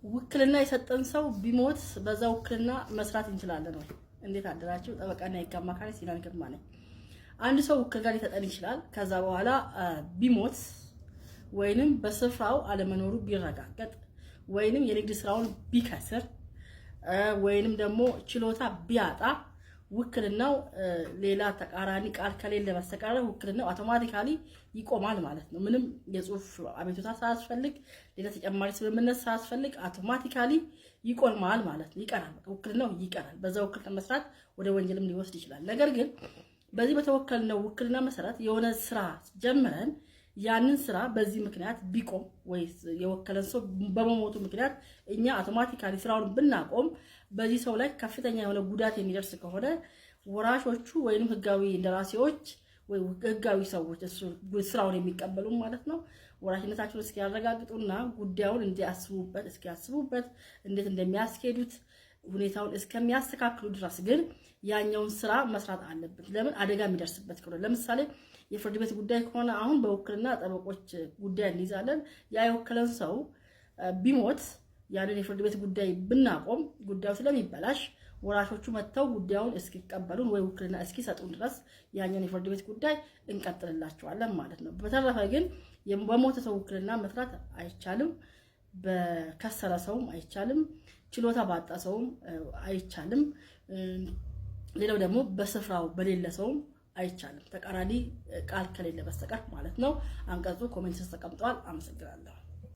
ውክልና የሰጠን ሰው ቢሞት በዛ ውክልና መስራት እንችላለን ወይ? እንዴት አደራችሁ? ጠበቃና የህግ አማካሪ ሲናን ግርማ ነኝ። አንድ ሰው ውክልና ሊሰጠን ይችላል። ከዛ በኋላ ቢሞት ወይንም በስፍራው አለመኖሩ ቢረጋገጥ ወይንም የንግድ ስራውን ቢከስር ወይንም ደግሞ ችሎታ ቢያጣ ውክልናው ሌላ ተቃራኒ ቃል ከሌለ በስተቀር ውክልናው አውቶማቲካሊ ይቆማል ማለት ነው። ምንም የጽሁፍ አቤቱታ ሳያስፈልግ ሌላ ተጨማሪ ስምምነት ሳያስፈልግ አውቶማቲካሊ ይቆማል ማለት ነው። ይቀራል፣ ውክልናው ይቀራል። በዛ ውክልና መስራት ወደ ወንጀልም ሊወስድ ይችላል። ነገር ግን በዚህ በተወከልነው ውክልና መሰረት የሆነ ስራ ጀምረን ያንን ስራ በዚህ ምክንያት ቢቆም ወይ የወከለን ሰው በመሞቱ ምክንያት እኛ አውቶማቲካሊ ስራውን ብናቆም በዚህ ሰው ላይ ከፍተኛ የሆነ ጉዳት የሚደርስ ከሆነ ወራሾቹ ወይንም ህጋዊ እንደራሴዎች ወይ ህጋዊ ሰዎች ስራውን የሚቀበሉ ማለት ነው ወራሽነታቸውን እስኪያረጋግጡና ጉዳዩን እስኪያስቡበት እንዴት እንደሚያስኬዱት ሁኔታውን እስከሚያስተካክሉ ድረስ ግን ያኛውን ስራ መስራት አለበት። ለምን አደጋ የሚደርስበት ከሆነ ለምሳሌ የፍርድ ቤት ጉዳይ ከሆነ አሁን በውክልና ጠበቆች ጉዳይ እንይዛለን። ያ የወከለን ሰው ቢሞት ያንን የፍርድ ቤት ጉዳይ ብናቆም ጉዳዩ ስለሚበላሽ ወራሾቹ መተው ጉዳዩን እስኪቀበሉን ወይ ውክልና እስኪሰጡን ድረስ ያኛውን የፍርድ ቤት ጉዳይ እንቀጥልላቸዋለን ማለት ነው። በተረፈ ግን በሞተ ሰው ውክልና መስራት አይቻልም። በከሰረ ሰውም አይቻልም። ችሎታ ባጣ ሰውም አይቻልም። ሌላው ደግሞ በስፍራው በሌለ ሰውም አይቻልም። ተቃራኒ ቃል ከሌለ በስተቀር ማለት ነው። አንቀጹ ኮሜንት ተቀምጧል። አመሰግናለሁ።